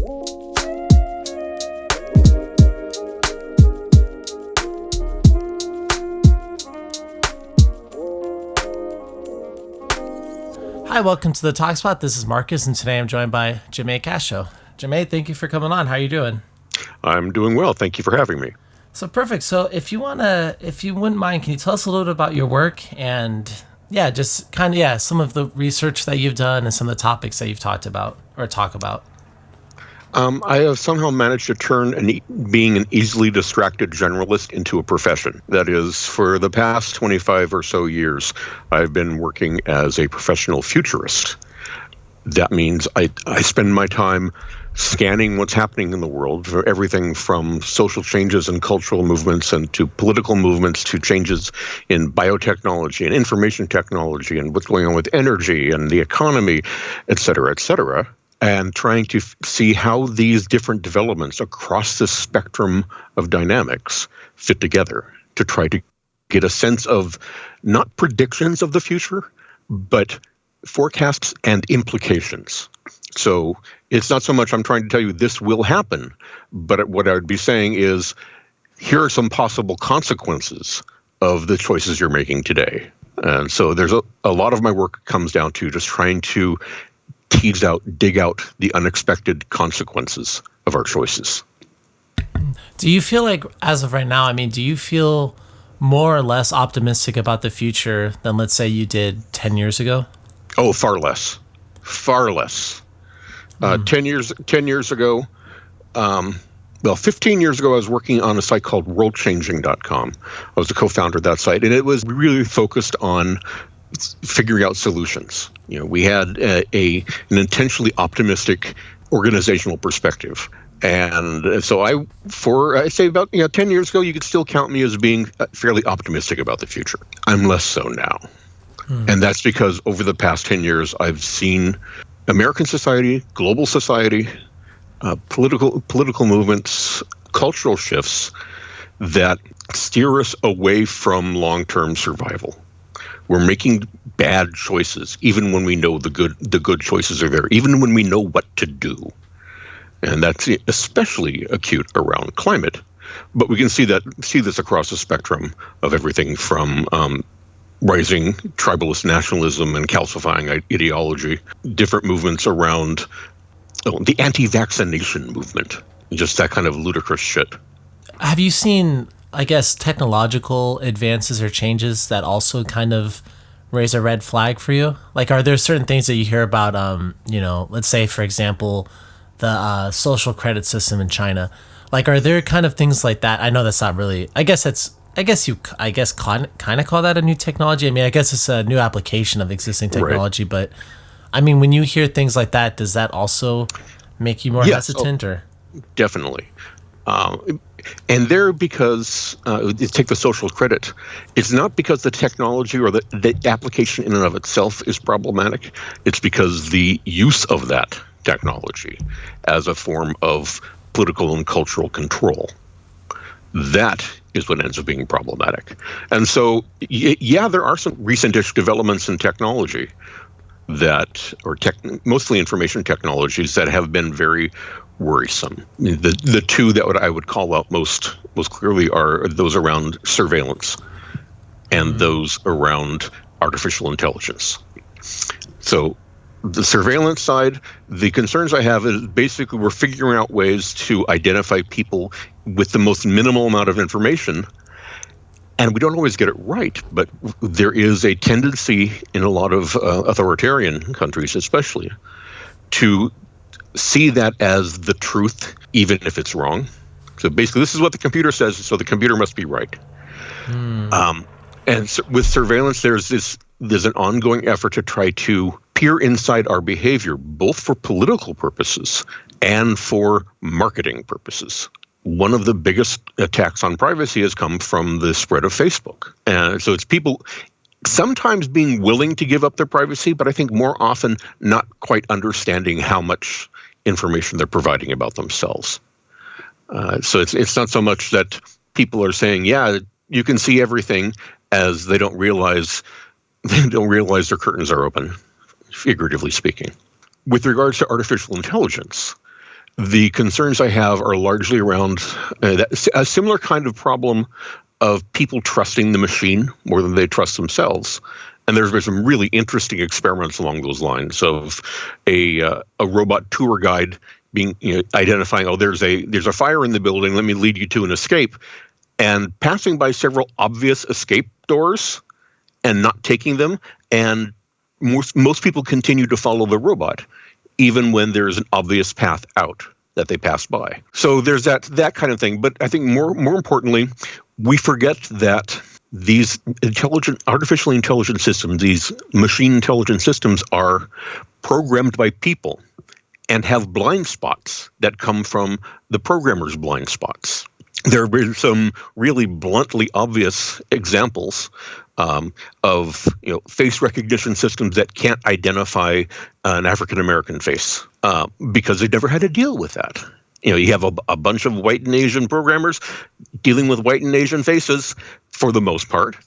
Hi, welcome to the Talk Spot. This is Marcus, and today I'm joined by Jamais Cascio. Jamais, thank you for coming on. How are you doing? I'm doing well. Thank you for having me. So perfect. So if you wouldn't mind, can you tell us a little bit about your work and just kind of some of the research that you've done and some of the topics that you've talked about or talk about? I have somehow managed to turn being an easily distracted generalist into a profession. That is, for the past 25 or so years, I've been working as a professional futurist. That means I spend my time scanning what's happening in the world, for everything from social changes and cultural movements and to political movements to changes in biotechnology and information technology and what's going on with energy and the economy, et cetera, and trying to see how these different developments across the spectrum of dynamics fit together to try to get a sense of not predictions of the future, but forecasts and implications. So it's not so much I'm trying to tell you this will happen, but what I would be saying is here are some possible consequences of the choices you're making today. And so there's a lot of my work comes down to just trying to dig out the unexpected consequences of our choices. Do you feel like, as of right now, do you feel more or less optimistic about the future than, let's say, you did 10 years ago? Oh, far less. 10 years ago, 15 years ago, I was working on a site called worldchanging.com. I was the co-founder of that site, and it was really focused on figuring out solutions. We had an intentionally optimistic organizational perspective. And so I say about 10 years ago, you could still count me as being fairly optimistic about the future. I'm less so now. And that's because over the past 10 years, I've seen American society, global society, political movements, cultural shifts that steer us away from long-term survival. We're making bad choices, even when we know the good choices are there, even when we know what to do. And that's especially acute around climate. But we can see this across the spectrum of everything from rising tribalist nationalism and calcifying ideology, different movements around the anti-vaccination movement, just that kind of ludicrous shit. Have you seen, I guess, technological advances or changes that also kind of raise a red flag for you? Like, are there certain things that you hear about, let's say, for example, the social credit system in China? Like, are there kind of things like that? I know that's not really, I guess kind of call that a new technology. I guess it's a new application of existing technology, right. But when you hear things like that, does that also make you more hesitant? Or definitely. And they're because, take the social credit, it's not because the technology or the application in and of itself is problematic. It's because the use of that technology as a form of political and cultural control, that is what ends up being problematic. And so, there are some recent-ish developments in technology mostly information technologies that have been very worrisome. The two that I would call out most clearly are those around surveillance and those around artificial intelligence. So the surveillance side, the concerns I have is basically we're figuring out ways to identify people with the most minimal amount of information. And we don't always get it right, but there is a tendency in a lot of authoritarian countries especially to see that as the truth, even if it's wrong. So basically, this is what the computer says, so the computer must be right. And so with surveillance, there's an ongoing effort to try to peer inside our behavior, both for political purposes and for marketing purposes. One of the biggest attacks on privacy has come from the spread of Facebook. And so it's people sometimes being willing to give up their privacy, but I think more often not quite understanding how much information they're providing about themselves. So it's not so much that people are saying, you can see everything, as they don't realize their curtains are open, figuratively speaking. With regards to artificial intelligence, The concerns I have are largely around a similar kind of problem of people trusting the machine more than they trust themselves. And there's been some really interesting experiments along those lines of a robot tour guide being identifying, oh, there's a fire in the building, let me lead you to an escape, and passing by several obvious escape doors and not taking them. And most people continue to follow the robot, even when there's an obvious path out that they pass by. So there's that kind of thing. But I think more importantly, we forget that these artificially intelligent systems, these machine intelligent systems, are programmed by people and have blind spots that come from the programmer's blind spots. There have been some really bluntly obvious examples of face recognition systems that can't identify an African American face because they've never had to deal with that. You have a bunch of white and Asian programmers dealing with white and Asian faces for the most part,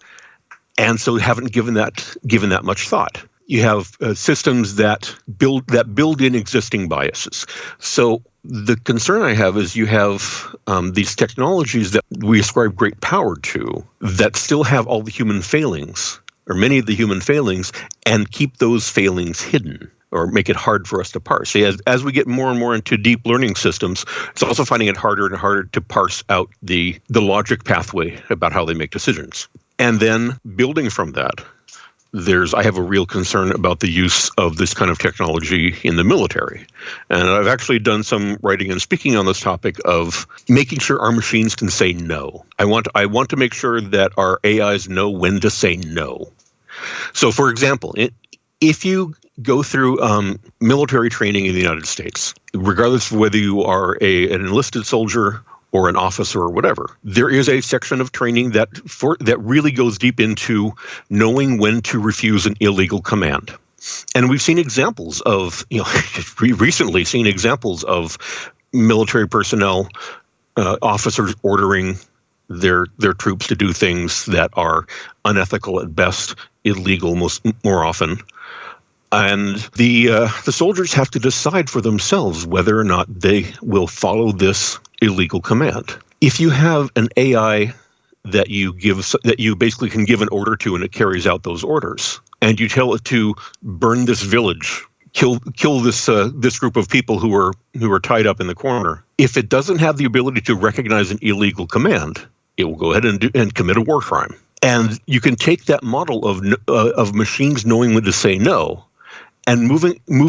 and so haven't given that much thought. You have systems that build in existing biases. So the concern I have is you have these technologies that we ascribe great power to that still have all the human failings, or many of the human failings, and keep those failings hidden or make it hard for us to parse. So as we get more and more into deep learning systems, it's also finding it harder and harder to parse out the logic pathway about how they make decisions. And then building from that, I have a real concern about the use of this kind of technology in the military. And I've actually done some writing and speaking on this topic of making sure our machines can say no. I want to make sure that our AIs know when to say no. So, for example, if you go through military training in the United States, regardless of whether you are an enlisted soldier or an officer or whatever, there is a section of training that really goes deep into knowing when to refuse an illegal command. And we've seen examples of, recently seen examples of military personnel, officers ordering their troops to do things that are unethical at best, illegal more often. And the soldiers have to decide for themselves whether or not they will follow this illegal command. If you have an AI that you basically can give an order to and it carries out those orders, and you tell it to burn this village, kill this group of people who are tied up in the corner, if it doesn't have the ability to recognize an illegal command, it will go ahead and commit a war crime. And you can take that model of machines knowing when to say no, and move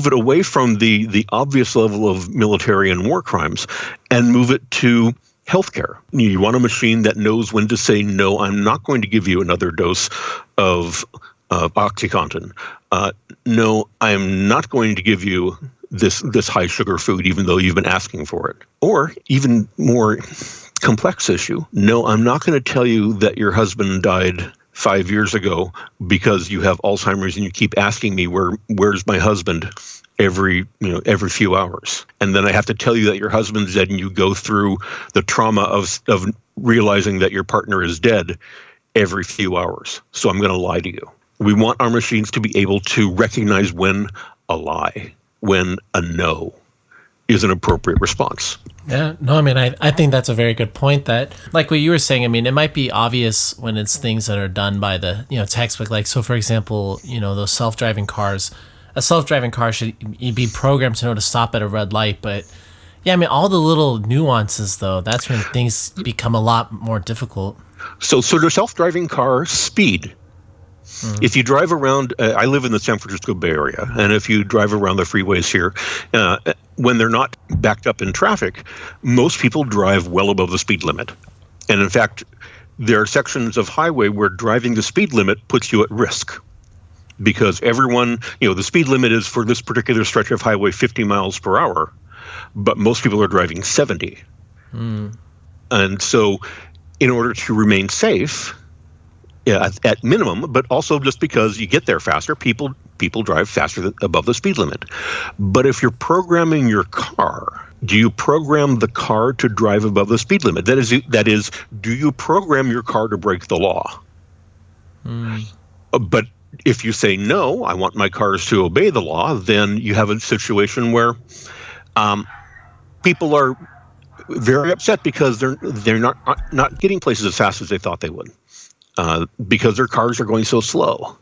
it away from the obvious level of military and war crimes and move it to healthcare. You want a machine that knows when to say, no, I'm not going to give you another dose of OxyContin. No, I'm not going to give you this high sugar food, even though you've been asking for it. Or even more complex issue, no, I'm not going to tell you that your husband died 5 years ago because you have Alzheimer's and you keep asking me where's my husband every few hours, and then I have to tell you that your husband's dead, and you go through the trauma of realizing that your partner is dead every few hours. So I'm going to lie to you. We want our machines to be able to recognize when a lie, when a no is an appropriate response. Yeah, no, I mean, I think that's a very good point that, like what you were saying, I mean, it might be obvious when it's things that are done by the, textbook. Like, so for example, those self-driving cars, a self-driving car should be programmed to know to stop at a red light. But yeah, I mean, all the little nuances though, that's when things become a lot more difficult. So the self-driving car speed. If you drive around, I live in the San Francisco Bay Area, and if you drive around the freeways here, when they're not backed up in traffic, most people drive well above the speed limit. And in fact, there are sections of highway where driving the speed limit puts you at risk because everyone, the speed limit is for this particular stretch of highway 50 miles per hour, but most people are driving 70. And so in order to remain safe, at minimum, but also just because you get there faster, people drive faster above the speed limit. But if you're programming your car, do you program the car to drive above the speed limit? That is, do you program your car to break the law? But if you say, no, I want my cars to obey the law, then you have a situation where people are very upset because they're not getting places as fast as they thought they would, because their cars are going so slow.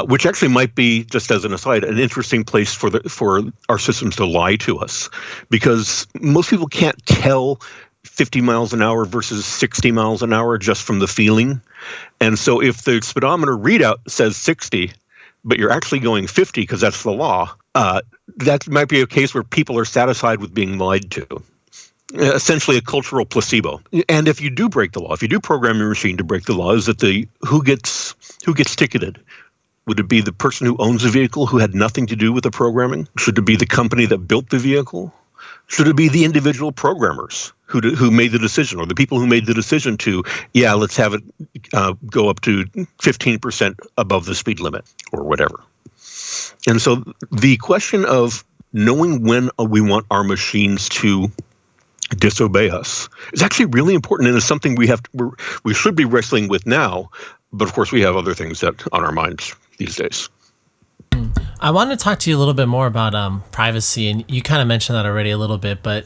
Which actually might be, just as an aside, an interesting place for our systems to lie to us, because most people can't tell 50 miles an hour versus 60 miles an hour just from the feeling. And so if the speedometer readout says 60, but you're actually going 50 because that's the law, that might be a case where people are satisfied with being lied to. Essentially a cultural placebo. And if you do break the law, if you do program your machine to break the law, is that who gets ticketed? Would it be the person who owns the vehicle who had nothing to do with the programming? Should it be the company that built the vehicle? Should it be the individual programmers who made the decision, or the people who made the decision to, let's have it go up to 15% above the speed limit or whatever? And so the question of knowing when we want our machines to disobey us is actually really important, and is something we should be wrestling with now. But of course, we have other things that on our minds these days. I want to talk to you a little bit more about privacy, and you kind of mentioned that already a little bit, but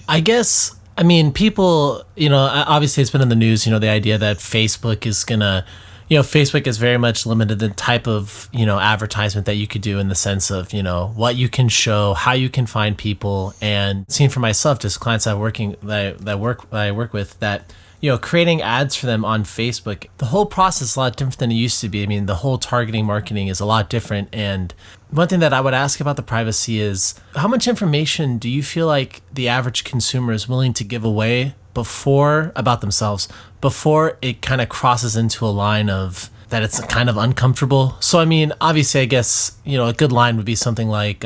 I guess, I mean, people, obviously it's been in the news, the idea that Facebook is going to, Facebook is very much limited the type of, advertisement that you could do, in the sense of, what you can show, how you can find people, and seeing for myself, just clients I work with, that creating ads for them on Facebook, the whole process is a lot different than it used to be. I mean, the whole targeting marketing is a lot different. And one thing that I would ask about the privacy is, how much information do you feel like the average consumer is willing to give away about themselves before it kind of crosses into a line of that it's kind of uncomfortable? So, I mean, obviously, I guess, a good line would be something like,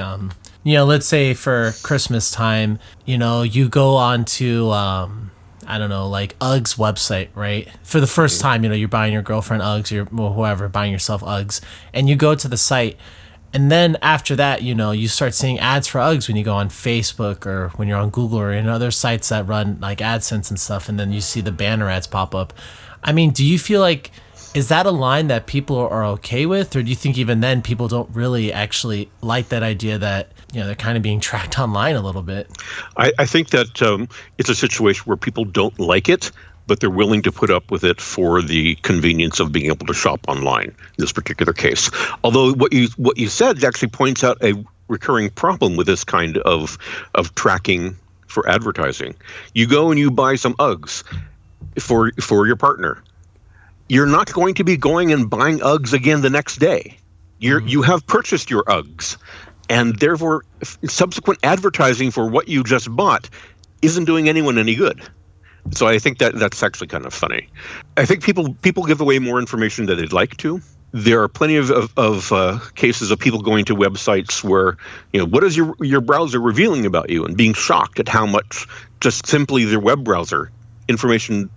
let's say for Christmas time, you go on to, I don't know, like Uggs website, right? For the first time, you're buying your girlfriend Uggs, or whoever, buying yourself Uggs, and you go to the site. And then after that, you start seeing ads for Uggs when you go on Facebook, or when you're on Google, or in other sites that run like AdSense and stuff. And then you see the banner ads pop up. I mean, do you feel like, is that a line that people are okay with? Or do you think even then people don't really actually like that idea that, they're kind of being tracked online a little bit? I think that it's a situation where people don't like it, but they're willing to put up with it for the convenience of being able to shop online in this particular case. Although what you said actually points out a recurring problem with this kind of tracking for advertising. You go and you buy some Uggs for your partner. You're not going to be going and buying Uggs again the next day. You have purchased your Uggs. And therefore, subsequent advertising for what you just bought isn't doing anyone any good. So I think that's actually kind of funny. I think people give away more information than they'd like to. There are plenty of cases of people going to websites where, what is your browser revealing about you, and being shocked at how much just simply their web browser information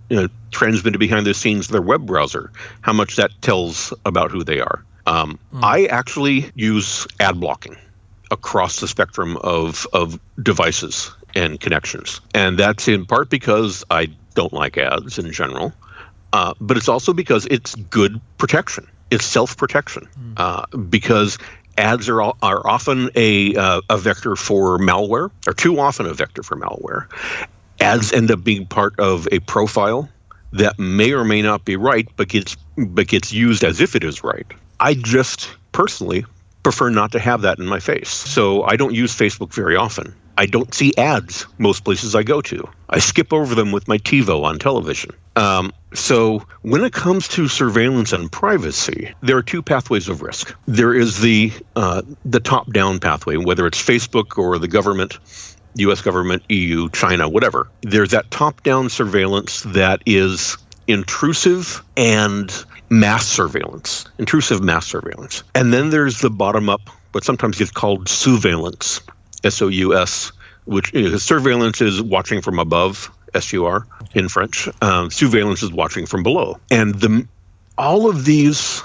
transmitted behind the scenes of their web browser, how much that tells about who they are. I actually use ad blocking across the spectrum of devices and connections. And that's in part because I don't like ads in general, but it's also because it's good protection. It's self-protection, because ads are often a vector for malware, or too often a vector for malware. Ads end up being part of a profile that may or may not be right, but gets used as if it is right. I just personally prefer not to have that in my face. So I don't use Facebook very often. I don't see ads most places I go to. I skip over them with my TiVo on television. So when it comes to surveillance and privacy, there are two pathways of risk. There is the top-down pathway, whether it's Facebook or the government, U.S. government, EU, China, whatever. There's that top-down surveillance that is intrusive and intrusive mass surveillance. And then there's the bottom-up, what sometimes gets called sousveillance, S-O-U-S, which surveillance is watching from above, S-U-R in French. Sousveillance is watching from below. And all of these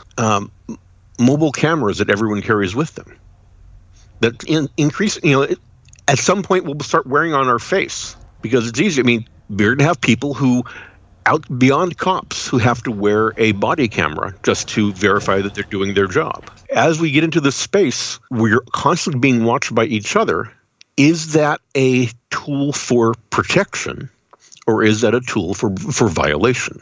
mobile cameras that everyone carries with them, that increase, at some point we'll start wearing on our face, because it's easy. I mean, we're going to have people who, out beyond cops, who have to wear a body camera just to verify that they're doing their job. As we get into this space, we're constantly being watched by each other. is that a tool for protection, or is that a tool for violation?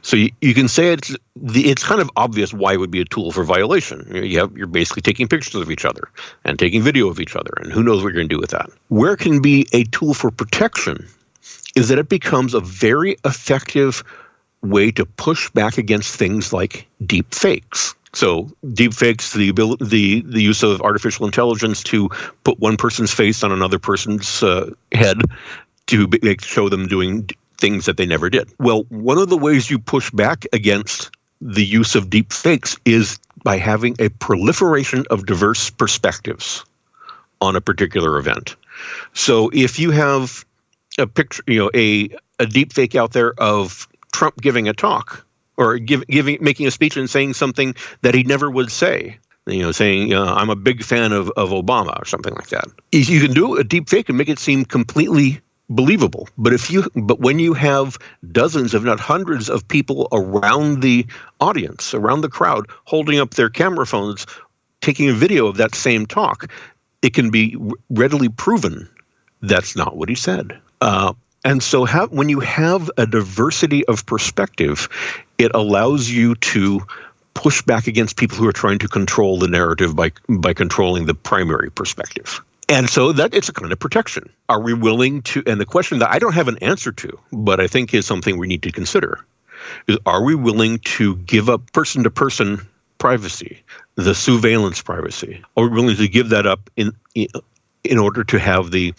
So you can say it's kind of obvious why it would be a tool for violation. You're basically taking pictures of each other and taking video of each other, and who knows what you're going to do with that. Where it can be a tool for protection is that it becomes a very effective way to push back against things like deep fakes. So deep fakes, the use of artificial intelligence to put one person's face on another person's head to show them doing things that they never did. Well, one of the ways you push back against the use of deep fakes is by having a proliferation of diverse perspectives on a particular event. So if you have a picture, a deep fake out there of Trump giving a talk or making a speech and saying something that he never would say, saying, I'm a big fan of Obama or something like that. You can do a deep fake and make it seem completely believable. But when you have dozens, if not hundreds, of people around the audience, around the crowd, holding up their camera phones, taking a video of that same talk, it can be readily proven that's not what he said. And so when you have a diversity of perspective, it allows you to push back against people who are trying to control the narrative by controlling the primary perspective. And so that it's a kind of protection. Are we willing to, and the question that I don't have an answer to, but I think is something we need to consider, is are we willing to give up person-to-person privacy, the surveillance privacy? Are we willing to give that up in order to have the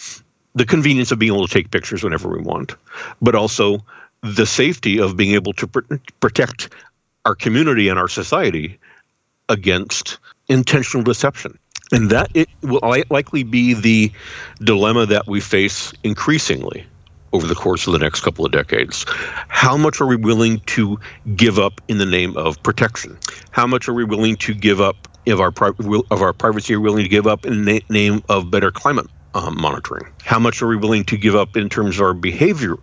convenience of being able to take pictures whenever we want, but also the safety of being able to protect our community and our society against intentional deception? And that it will likely be the dilemma that we face increasingly over the course of the next couple of decades. How much are we willing to give up in the name of protection? How much are we willing to give up of our privacy? Are we willing to give up in the name of better climate monitoring? How much are we willing to give up in terms of our behavior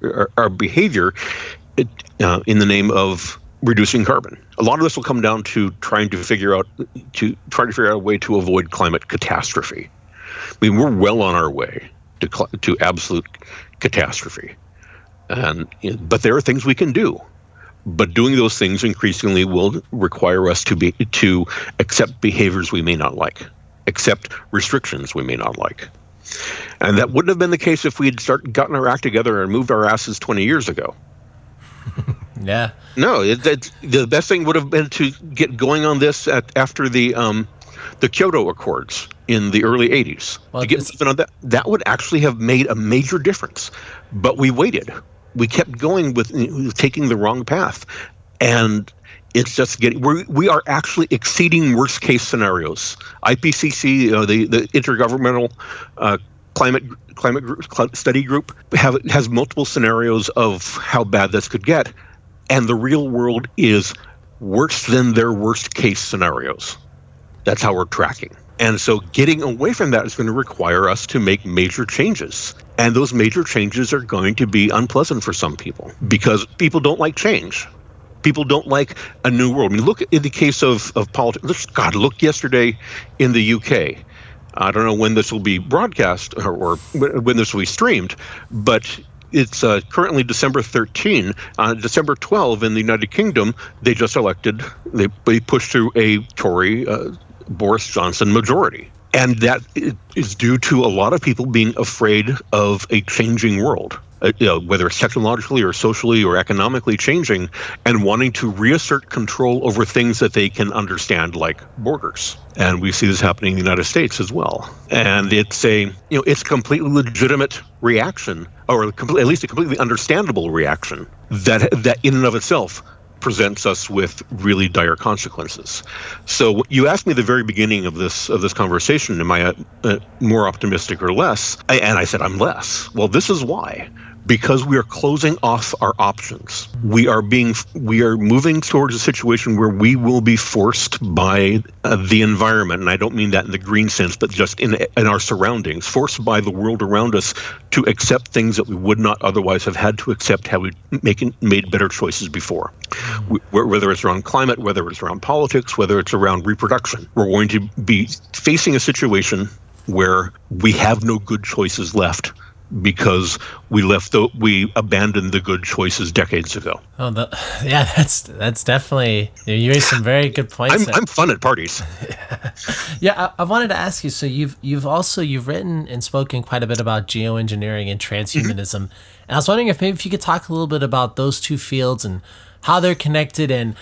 in the name of reducing carbon? A lot of this will come down to trying to figure out a way to avoid climate catastrophe. I mean, we're well on our way to absolute catastrophe, but there are things we can do. But doing those things increasingly will require us to accept behaviors we may not like, accept restrictions we may not like. And that wouldn't have been the case if we had gotten our act together and moved our asses 20 years ago. Yeah. No, the best thing would have been to get going on this after the Kyoto Accords in the early 80s. Well, to get moving on that would actually have made a major difference. But we waited. We kept going with taking the wrong path. And it's just we are actually exceeding worst case scenarios. IPCC, the Intergovernmental Climate Study Group, has multiple scenarios of how bad this could get. And the real world is worse than their worst case scenarios. That's how we're tracking. And so getting away from that is going to require us to make major changes. And those major changes are going to be unpleasant for some people because people don't like change. People don't like a new world. I mean, look in the case of politics. God, look yesterday in the UK. I don't know when this will be broadcast or when this will be streamed, but it's currently December 13. On December 12 in the United Kingdom, they just elected, they pushed through a Tory Boris Johnson majority. And that is due to a lot of people being afraid of a changing world. Whether it's technologically or socially or economically changing, and wanting to reassert control over things that they can understand, like borders. And we see this happening in the United States as well. And it's it's a completely legitimate reaction, or at least a completely understandable reaction that in and of itself presents us with really dire consequences. So you asked me at the very beginning of this conversation, am I more optimistic or less? And I said I'm less. Well, this is why. Because we are closing off our options. We are moving towards a situation where we will be forced by the environment, and I don't mean that in the green sense, but just in our surroundings, forced by the world around us to accept things that we would not otherwise have had to accept had we made better choices before. Whether it's around climate, whether it's around politics, whether it's around reproduction. We're going to be facing a situation where we have no good choices left because we abandoned the good choices decades ago. Oh, yeah, that's definitely, you raised some very good points there. I'm fun at parties. Yeah, I wanted to ask you. So you've written and spoken quite a bit about geoengineering and transhumanism, and I was wondering if you could talk a little bit about those two fields and how they're connected. And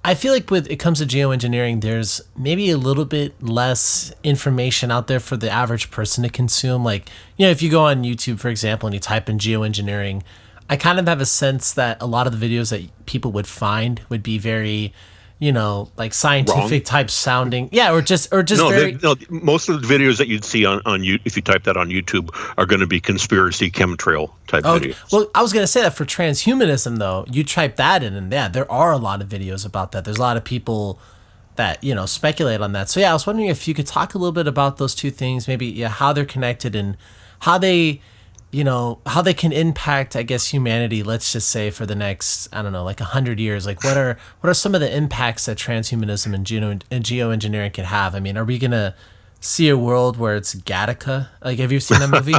I feel like when it comes to geoengineering, there's maybe a little bit less information out there for the average person to consume. Like, if you go on YouTube, for example, and you type in geoengineering, I kind of have a sense that a lot of the videos that people would find would be very, like scientific type sounding. Yeah, or just most of the videos that you'd see on you, if you type that on YouTube, are going to be conspiracy chemtrail type videos. Well, I was going to say that for transhumanism, though, you type that in, and yeah, there are a lot of videos about that. There's a lot of people that speculate on that. So yeah, I was wondering if you could talk a little bit about those two things, maybe how they're connected and how they how they can impact, I guess, humanity, let's just say for the next, I don't know, like 100 years. Like what are some of the impacts that transhumanism and geoengineering could have? I mean, are we going to see a world where it's Gattaca? Like, have you seen that movie?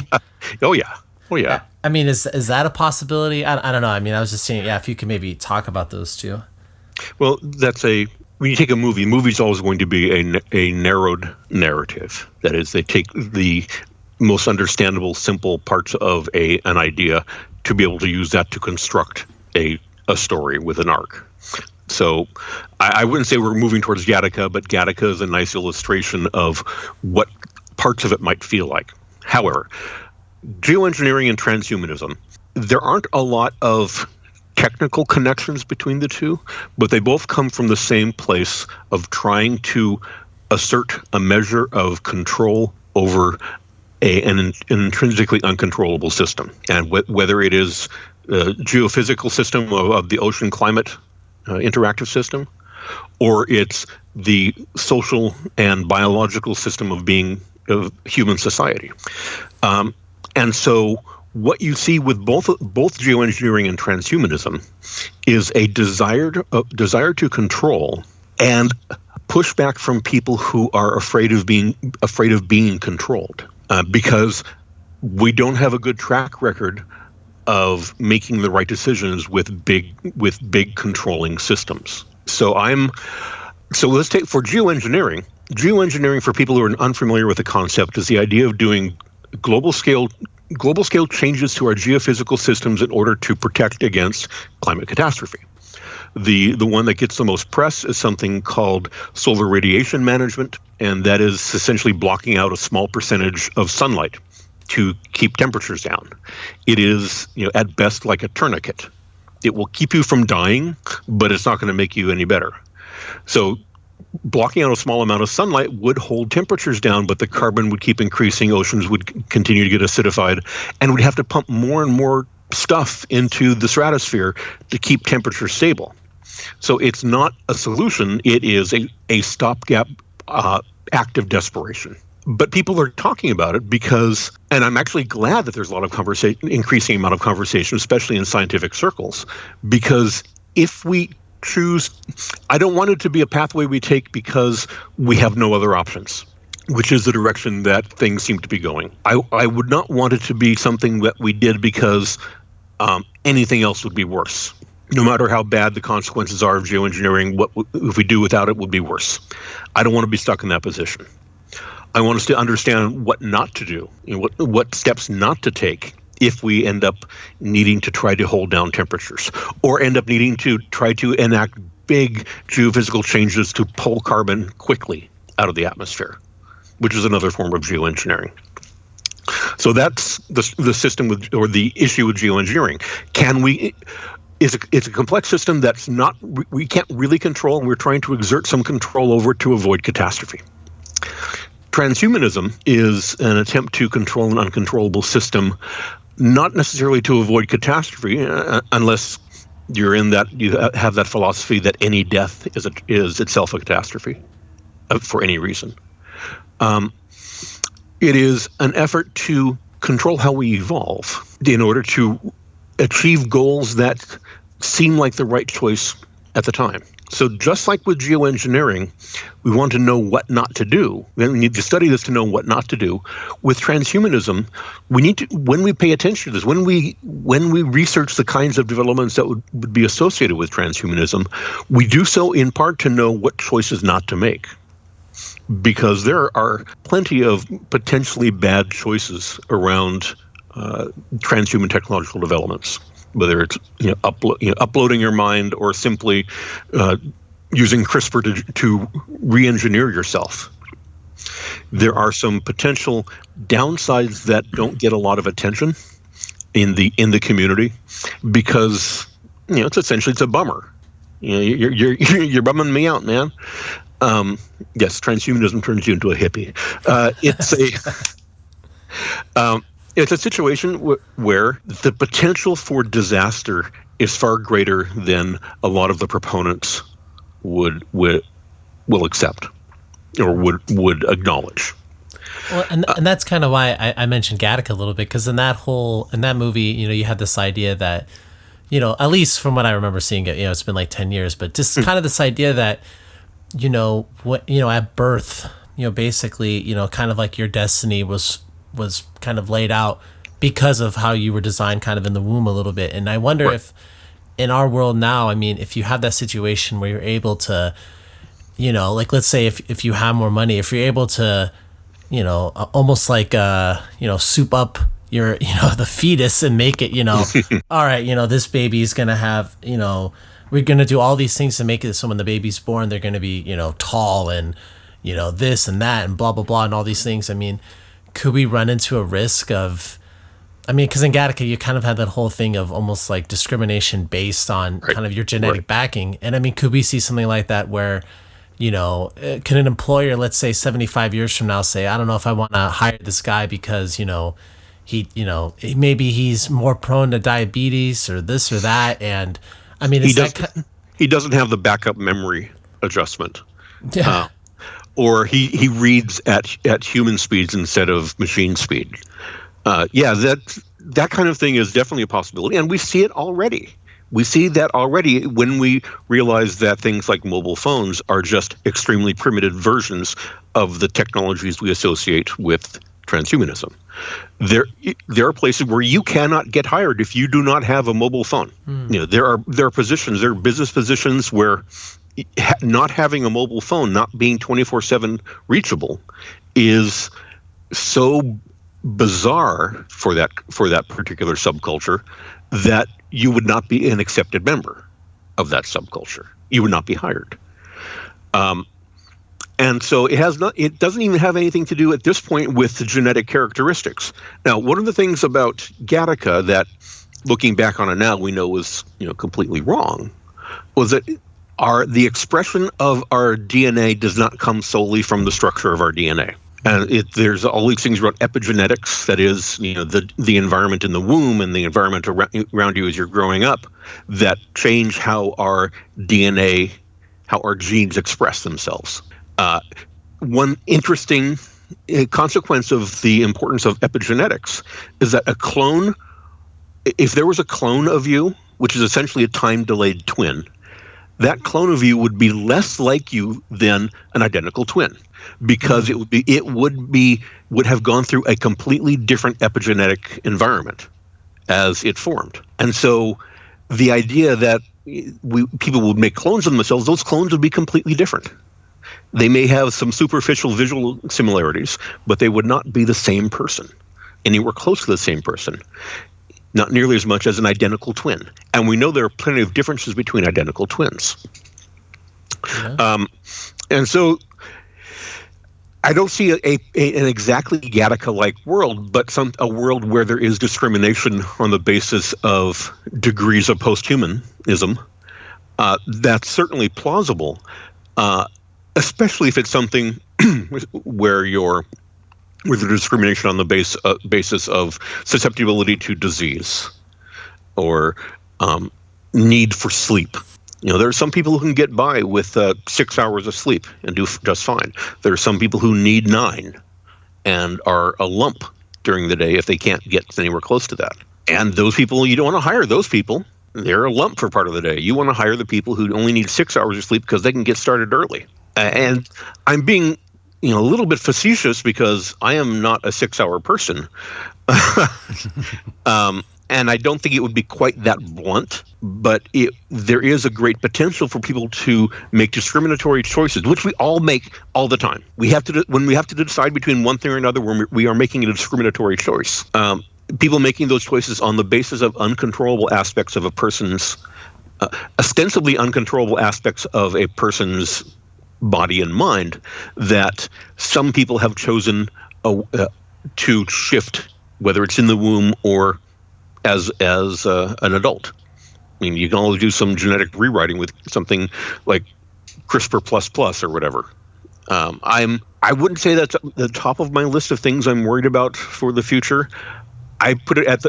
Oh yeah. I mean, is that a possibility? I don't know. I mean, I was just saying, if you could maybe talk about those two. Well, when you take a movie's always going to be a narrowed narrative. That is, they take the most understandable, simple parts of an idea to be able to use that to construct a story with an arc. So I wouldn't say we're moving towards Gattaca, but Gattaca is a nice illustration of what parts of it might feel like. However, geoengineering and transhumanism, there aren't a lot of technical connections between the two, but they both come from the same place of trying to assert a measure of control over an intrinsically uncontrollable system. And whether it is the geophysical system of the ocean climate interactive system, or it's the social and biological system of human society. And so what you see with both geoengineering and transhumanism is a desire to control and pushback from people who are afraid of being controlled. Because we don't have a good track record of making the right decisions with big controlling systems. So let's take for geoengineering. Geoengineering, for people who are unfamiliar with the concept, is the idea of doing global scale changes to our geophysical systems in order to protect against climate catastrophe. The one that gets the most press is something called solar radiation management, and that is essentially blocking out a small percentage of sunlight to keep temperatures down. It is, at best like a tourniquet. It will keep you from dying, but it's not going to make you any better. So blocking out a small amount of sunlight would hold temperatures down, but the carbon would keep increasing, oceans would continue to get acidified, and we'd have to pump more and more stuff into the stratosphere to keep temperatures stable. So it's not a solution, it is a stopgap act of desperation. But people are talking about it because, and I'm actually glad that there's a lot of increasing amount of conversation, especially in scientific circles, because if we choose, I don't want it to be a pathway we take because we have no other options, which is the direction that things seem to be going. I would not want it to be something that we did because anything else would be worse. No matter how bad the consequences are of geoengineering, if we do without it would be worse. I don't want to be stuck in that position. I want us to understand what not to do, what steps not to take if we end up needing to try to hold down temperatures, or end up needing to try to enact big geophysical changes to pull carbon quickly out of the atmosphere, which is another form of geoengineering. So that's the system or the issue with geoengineering. It's a complex system that's we can't really control, and we're trying to exert some control over it to avoid catastrophe. Transhumanism is an attempt to control an uncontrollable system, not necessarily to avoid catastrophe, unless you have that philosophy that any death is itself a catastrophe for any reason. It is an effort to control how we evolve in order to achieve goals that seem like the right choice at the time. So just like with geoengineering, we want to know what not to do. We need to study this to know what not to do. With transhumanism, we need to, when we pay attention to this, when we research the kinds of developments that would be associated with transhumanism, we do so in part to know what choices not to make. Because there are plenty of potentially bad choices around transhuman technological developments, whether it's uploading your mind or simply using CRISPR to re-engineer yourself. There are some potential downsides that don't get a lot of attention in the community because it's essentially a bummer. You're bumming me out, man. Yes, transhumanism turns you into a hippie. It's a situation where the potential for disaster is far greater than a lot of the proponents will accept or would acknowledge. Well, and that's kind of why I mentioned Gattaca a little bit, because in that movie, you had this idea that, at least from what I remember seeing it, it's been like 10 years, but just kind of this idea that, at birth, basically, kind of like your destiny was kind of laid out because of how you were designed kind of in the womb a little bit. And I wonder if in our world now, I mean, if you have that situation where you're able to, like, let's say if you have more money, if you're able to, almost like, soup up your, the fetus and make it, all right, this baby is going to have, we're going to do all these things to make it so when the baby's born, they're going to be, tall and, this and that and blah, blah, blah, and all these things. I mean, could we run into a risk of, because in Gattaca, you kind of had that whole thing of almost like discrimination based on kind of your genetic backing. And could we see something like that where, can an employer, let's say 75 years from now, say, I don't know if I want to hire this guy because, he maybe he's more prone to diabetes or this or that. And he doesn't have the backup memory adjustment. Yeah. Or he reads at human speeds instead of machine speed. That kind of thing is definitely a possibility, and we see it already. We see that already when we realize that things like mobile phones are just extremely primitive versions of the technologies we associate with transhumanism. There are places where you cannot get hired if you do not have a mobile phone. There are positions, there are business positions where not having a mobile phone, not being 24/7 reachable, is so bizarre for that particular subculture that you would not be an accepted member of that subculture. You would not be hired. And so it doesn't even have anything to do at this point with the genetic characteristics. Now, one of the things about Gattaca that, looking back on it now, we know was completely wrong, was that the expression of our DNA does not come solely from the structure of our DNA. And there's all these things about epigenetics, that is, the environment in the womb and the environment around you as you're growing up, that change how our DNA, how our genes express themselves. One interesting consequence of the importance of epigenetics is that if there was a clone of you, which is essentially a time-delayed twin, that clone of you would be less like you than an identical twin, because it would have gone through a completely different epigenetic environment as it formed. And so the idea that people would make clones of themselves, those clones would be completely different. They may have some superficial visual similarities, but they would not be the same person, anywhere close to the same person. Not nearly as much as an identical twin. And we know there are plenty of differences between identical twins. Yeah. And so I don't see an exactly Gattaca-like world, but a world where there is discrimination on the basis of degrees of posthumanism. That's certainly plausible, especially if it's something where with the discrimination on the basis of susceptibility to disease or need for sleep. There are some people who can get by with 6 hours of sleep and do just fine. There are some people who need 9 and are a lump during the day if they can't get anywhere close to that. And those people, you don't want to hire those people. They're a lump for part of the day. You want to hire the people who only need 6 hours of sleep because they can get started early. And I'm being, a little bit facetious because I am not a 6-hour person. And I don't think it would be quite that blunt, but there is a great potential for people to make discriminatory choices, which we all make all the time. When we have to decide between one thing or another, we are making a discriminatory choice. People making those choices on the basis of uncontrollable aspects of a person's, ostensibly uncontrollable aspects of a person's body and mind, that some people have chosen to shift, whether it's in the womb or as an adult. I mean, you can always do some genetic rewriting with something like CRISPR++ or whatever. I wouldn't say that's at the top of my list of things I'm worried about for the future. I put it at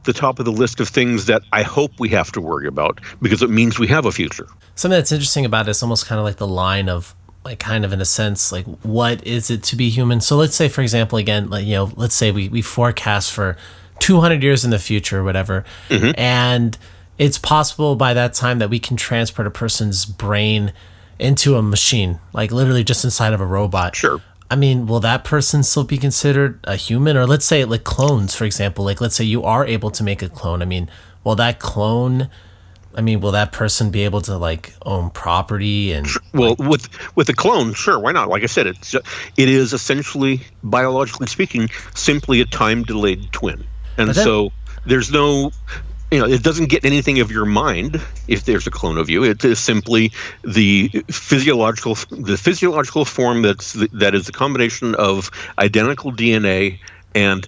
the top of the list of things that I hope we have to worry about, because it means we have a future. Something that's interesting about it is almost kind of like the line of, like, kind of in a sense, like, what is it to be human? So let's say, for example, again, like, let's say we forecast for 200 years in the future or whatever, and it's possible by that time that we can transport a person's brain into a machine, like literally just inside of a robot. Sure. I mean, will that person still be considered a human? Or let's say, like, clones, for example, like, let's say you are able to make a clone. I mean, will that person be able to, like, own property? And well, with a clone, sure, why not? Like I said, it is essentially, biologically speaking, simply a time-delayed twin. And so there's no, it doesn't get anything of your mind if there's a clone of you. It is simply the physiological form that is the combination of identical DNA and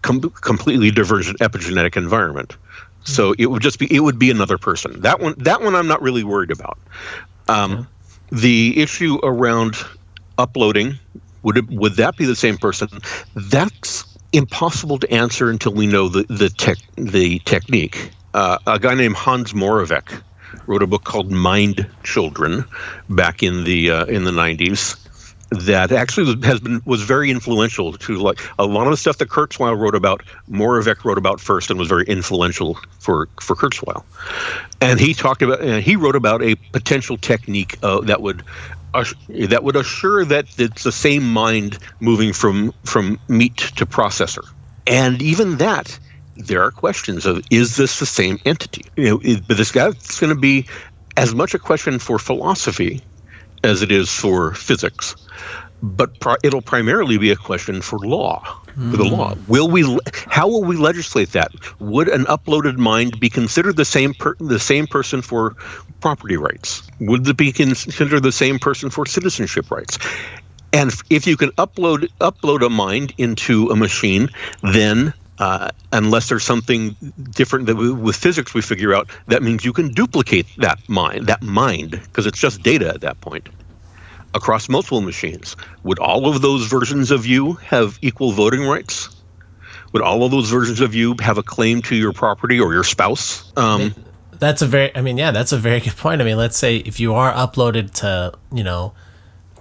completely divergent epigenetic environment. So it would be another person. That one I'm not really worried about. The issue around uploading, would that be the same person? That's impossible to answer until we know the technique. A guy named Hans Moravec wrote a book called Mind Children back in the 90s that actually was very influential to, like, a lot of the stuff that Kurzweil wrote about. Moravec wrote about first and was very influential for Kurzweil. And he wrote about a potential technique that would assure that it's the same mind moving from meat to processor. And even that, there are questions of, is this the same entity? But that's going to be as much a question for philosophy as it is for physics. But it'll primarily be a question for law. For the law, how will we legislate that? Would an uploaded mind be considered the same person for property rights? Would it be considered the same person for citizenship rights? And if you can upload a mind into a machine, then unless there's something different that with physics we figure out, that means you can duplicate that mind, because it's just data at that point, across multiple machines. Would all of those versions of you have equal voting rights? Would all of those versions of you have a claim to your property or your spouse? That's a very good point. I mean, let's say if you are uploaded to,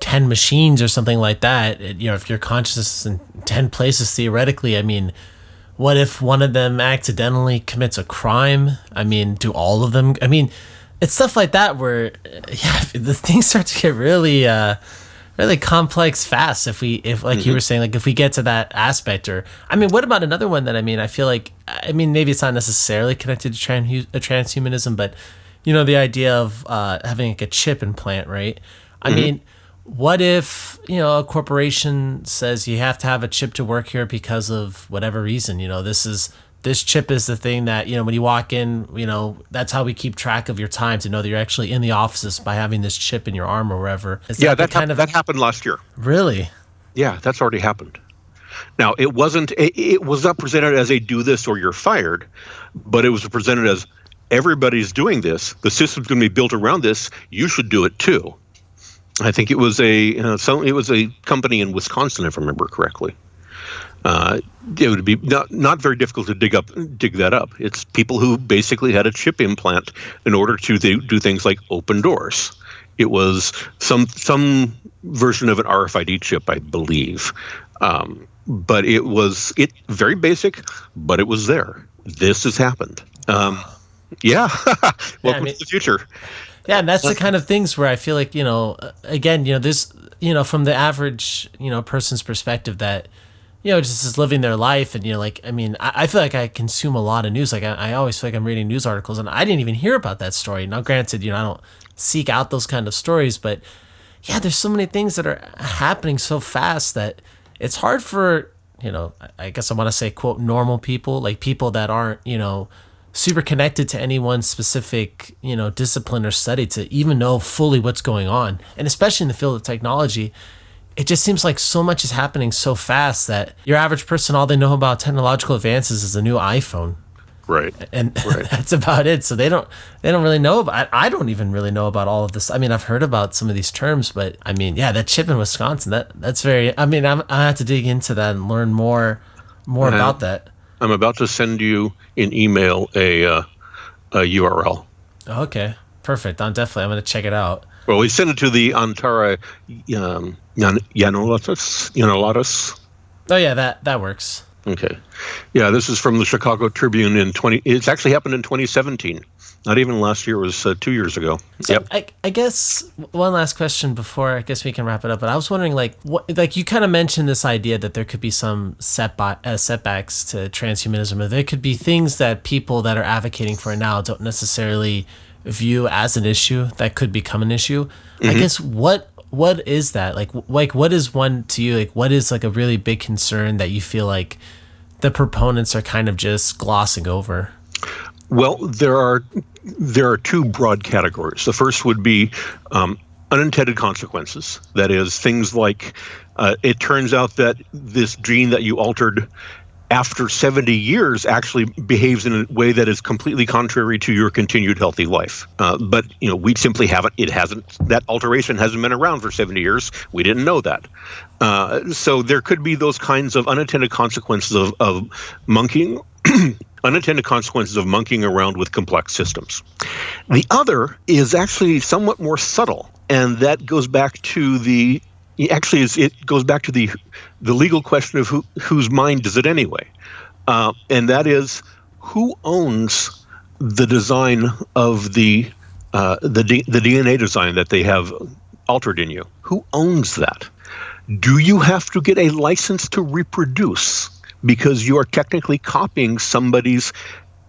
10 machines or something like that, if your consciousness is in 10 places, theoretically, I mean, what if one of them accidentally commits a crime? I mean, do all of them? I mean, it's stuff like that where, the things start to get really, really complex fast. If you were saying, like, if we get to that aspect, or, I mean, what about another one that, I feel like, maybe it's not necessarily connected to transhumanism, but, the idea of having, like, a chip implant, right? I mean, what if, a corporation says you have to have a chip to work here because of whatever reason, this chip is the thing that, when you walk in, that's how we keep track of your time, to know that you're actually in the offices by having this chip in your arm or wherever. That happened last year. Really? Yeah, that's already happened. Now, it was not presented as a do this or you're fired, but it was presented as, everybody's doing this. The system's going to be built around this. You should do it too. I think it was a company in Wisconsin, if I remember correctly. It would be not very difficult to dig that up. It's people who basically had a chip implant in order to do things like open doors. It was some version of an RFID chip, I believe. But it very basic, but it was there. This has happened. Yeah. Yeah, I Welcome mean, to the future. yeah, and that's the kind of things where I feel like, again, this, from the average, person's perspective that, just is living their life. And, like, I mean, I feel like I consume a lot of news. Like, I always feel like I'm reading news articles and I didn't even hear about that story. Now, granted, I don't seek out those kind of stories, but yeah, there's so many things that are happening so fast that it's hard for, I guess I want to say, quote, normal people, like people that aren't, super connected to any one specific, discipline or study to even know fully what's going on. And especially in the field of technology, it just seems like so much is happening so fast that your average person, all they know about technological advances is a new iPhone. Right. And Right. that's about it. So they don't really know about, I don't even really know about all of this. I mean, I've heard about some of these terms, but I mean, yeah, that chip in Wisconsin, that's very, I mean, I have to dig into that and learn more about that. I'm about to send you in email a URL. Okay, perfect. I'm going to check it out. Well, we sent it to the Antara Yanolatus. Oh yeah, that works. Okay. Yeah, this is from the Chicago Tribune it's actually happened in 2017. Not even last year, it was 2 years ago. So Yep. I guess one last question before I guess we can wrap it up. But I was wondering, like you kind of mentioned this idea that there could be some setbacks to transhumanism, or there could be things that people that are advocating for it now don't necessarily view as an issue that could become an issue. Mm-hmm. I guess what is that? Like what is one to you? Like what is like a really big concern that you feel like the proponents are kind of just glossing over? Well, there are two broad categories. The first would be unintended consequences. That is, things like it turns out that this gene that you altered after 70 years actually behaves in a way that is completely contrary to your continued healthy life. But we simply haven't. That alteration hasn't been around for 70 years. We didn't know that. So there could be those kinds of unintended consequences of monkeying. Unintended consequences of monkeying around with complex systems. The other is actually somewhat more subtle, and that goes back to the legal question of whose mind is it anyway, and that is who owns the design of the DNA design that they have altered in you. Who owns that? Do you have to get a license to reproduce? Because you are technically copying somebody's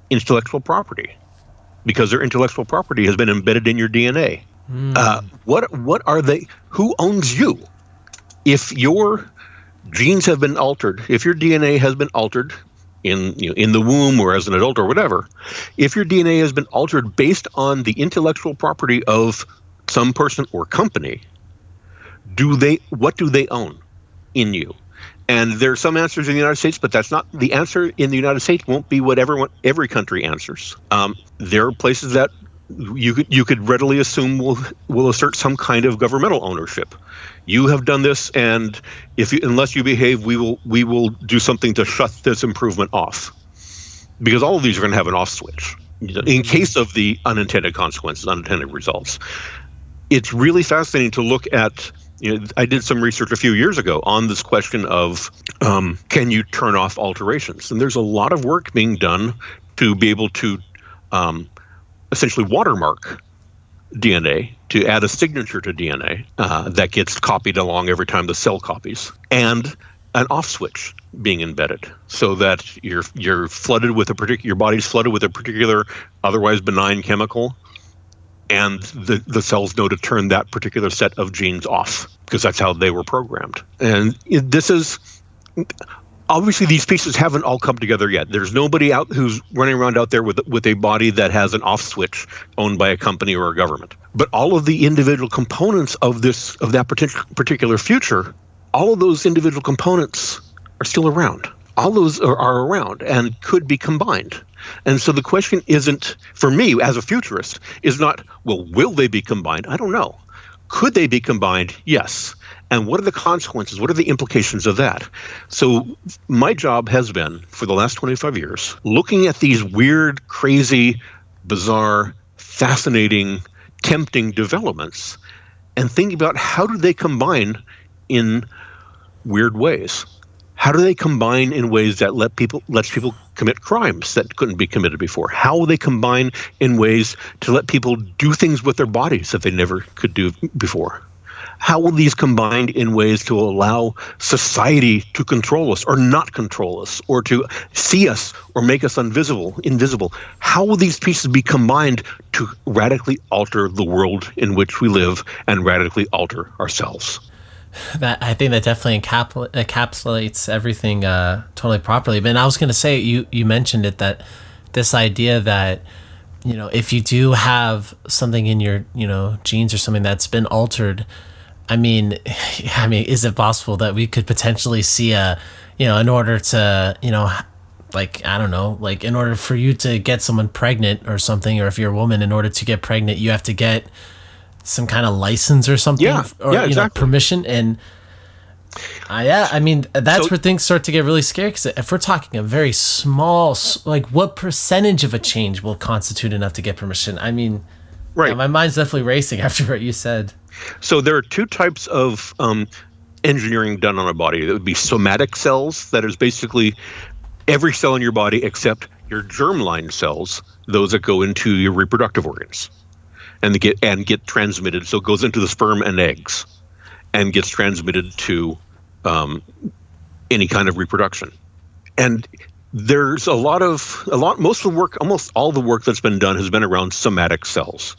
intellectual property, because their intellectual property has been embedded in your DNA. What are they? Who owns you? If your genes have been altered, if your DNA has been altered in the womb or as an adult or whatever, if your DNA has been altered based on the intellectual property of some person or company, what do they own in you? And there are some answers in the United States, but that's not the answer in the United States. Won't be what every country answers. There are places that you could readily assume will assert some kind of governmental ownership. You have done this, and unless you behave, we will do something to shut this improvement off. Because all of these are going to have an off switch in case of the unintended consequences, unintended results. It's really fascinating to look at. I did some research a few years ago on this question of can you turn off alterations? And there's a lot of work being done to be able to essentially watermark DNA, to add a signature to DNA that gets copied along every time the cell copies, and an off switch being embedded so that you're flooded with your body's flooded with a particular otherwise benign chemical, and the cells know to turn that particular set of genes off because that's how they were programmed. And this is obviously these pieces haven't all come together yet. There's nobody out who's running around out there with a body that has an off switch owned by a company or a government. But all of the individual components of that particular future, all of those individual components are still around. All those are around and could be combined. And so the question isn't, for me as a futurist, is not, well, will they be combined? I don't know. Could they be combined? Yes. And what are the consequences? What are the implications of that? So my job has been, for the last 25 years, looking at these weird, crazy, bizarre, fascinating, tempting developments and thinking about how do they combine in weird ways. How do they combine in ways that lets people commit crimes that couldn't be committed before? How will they combine in ways to let people do things with their bodies that they never could do before? How will these combine in ways to allow society to control us or not control us, or to see us or make us invisible? How will these pieces be combined to radically alter the world in which we live and radically alter ourselves? That, I think that definitely encapsulates everything totally properly. But I was going to say, you mentioned it, that this idea that, if you do have something in your, genes or something that's been altered, I mean, is it possible that we could potentially see in order to, like, I don't know, like in order for you to get someone pregnant or something, or if you're a woman, in order to get pregnant, you have to get some kind of license or something, or exactly. permission. And that's where things start to get really scary, because if we're talking a very small, like, what percentage of a change will constitute enough to get permission? I mean, right. Yeah, my mind's definitely racing after what you said. So there are two types of engineering done on a body. That would be somatic cells, that is basically every cell in your body except your germline cells, those that go into your reproductive organs and get transmitted. So it goes into the sperm and eggs and gets transmitted to any kind of reproduction. And there's most of the work, almost all the work that's been done has been around somatic cells.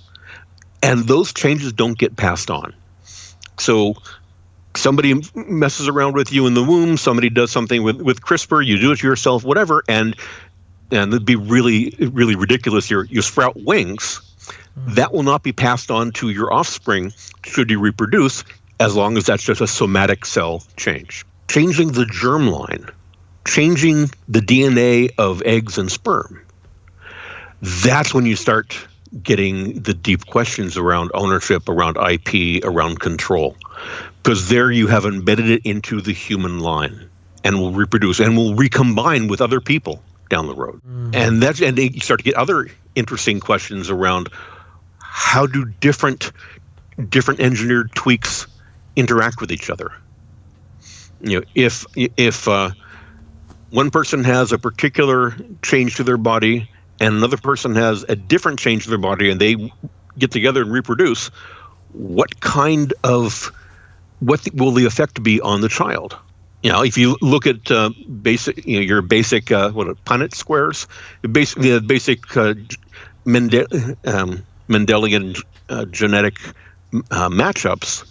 And those changes don't get passed on. So somebody messes around with you in the womb, somebody does something with CRISPR, you do it yourself, whatever, and it'd be really, really ridiculous. You sprout wings. That will not be passed on to your offspring should you reproduce, as long as that's just a somatic cell change. Changing the germline, changing the DNA of eggs and sperm, that's when you start getting the deep questions around ownership, around IP, around control. Because there you have embedded it into the human line and will reproduce and will recombine with other people down the road. And you start to get other interesting questions around how do different engineered tweaks interact with each other. If one person has a particular change to their body and another person has a different change to their body, and they get together and reproduce, what will the effect be on the child? If you look at your basic Punnett squares, the basic Mendelian genetic matchups,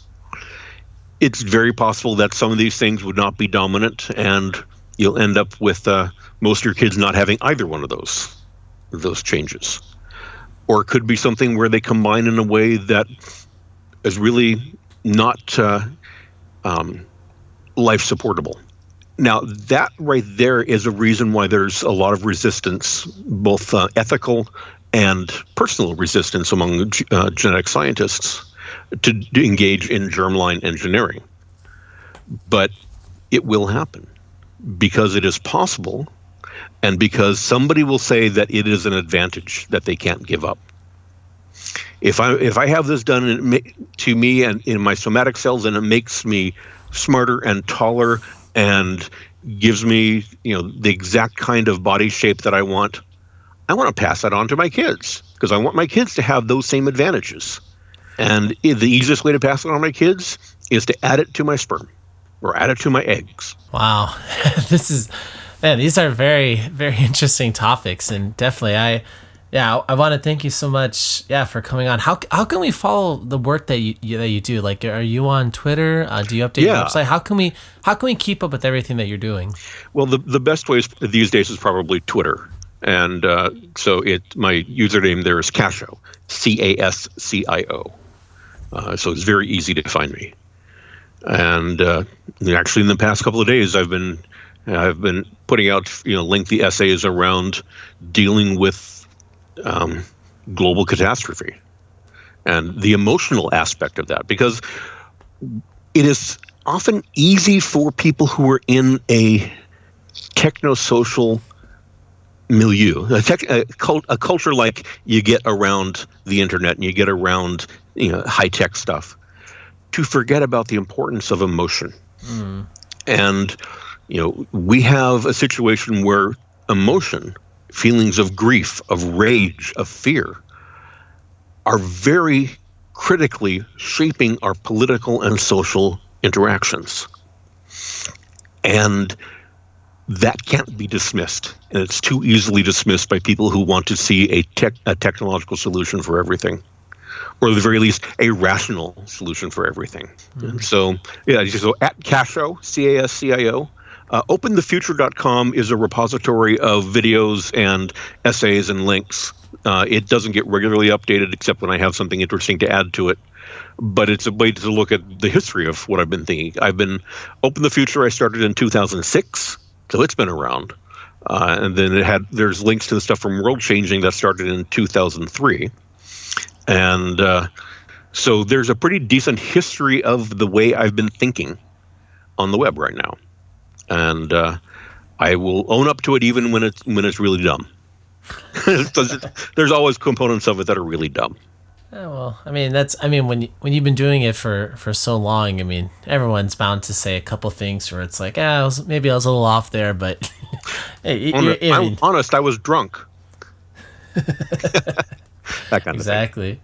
it's very possible that some of these things would not be dominant, and you'll end up with most of your kids not having either one of those changes. Or it could be something where they combine in a way that is really not life supportable. Now, that right there is a reason why there's a lot of resistance, both ethical and personal resistance among genetic scientists to engage in germline engineering. But it will happen because it is possible, and because somebody will say that it is an advantage that they can't give up. If I have this done to me and in my somatic cells, and it makes me smarter and taller and gives me the exact kind of body shape that I want to pass that on to my kids, because I want my kids to have those same advantages. And the easiest way to pass it on to my kids is to add it to my sperm or add it to my eggs. Wow. These are very, very interesting topics, and definitely I want to thank you so much for coming on. How can we follow the work that you do? Like, are you on Twitter? Do you update your website? How can we keep up with everything that you're doing? Well, the best way these days is probably Twitter. And so my username there is Cascio, Cascio. So it's very easy to find me. And actually, in the past couple of days, I've been putting out lengthy essays around dealing with global catastrophe and the emotional aspect of that, because it is often easy for people who are in a techno-social milieu, a culture like you get around the internet and you get around high-tech stuff, to forget about the importance of emotion. And We have a situation where emotion, feelings of grief, of rage, of fear, are very critically shaping our political and social interactions. And that can't be dismissed. And it's too easily dismissed by people who want to see a technological solution for everything, or at the very least, a rational solution for everything. Mm-hmm. And so at Cascio, Cascio, openthefuture.com is a repository of videos and essays and links. It doesn't get regularly updated except when I have something interesting to add to it. But it's a way to look at the history of what I've been thinking. Open the Future, I started in 2006, so it's been around. And then there's links to the stuff from World Changing that started in 2003. And so there's a pretty decent history of the way I've been thinking on the web right now. And I will own up to it even when it's really dumb. There's always components of it that are really dumb. Yeah, well, when you've been doing it for so long, everyone's bound to say a couple things where it's like, maybe I was a little off there, but I'm honest, I was drunk. That kind of exactly. Thing.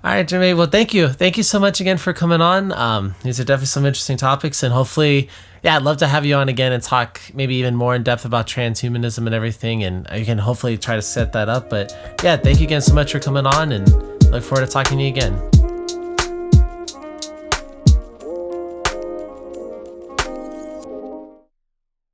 All right, Jamais. Well, thank you so much again for coming on. These are definitely some interesting topics, and hopefully, I'd love to have you on again and talk maybe even more in depth about transhumanism and everything, and you can hopefully try to set that up. But thank you again so much for coming on, and look forward to talking to you again.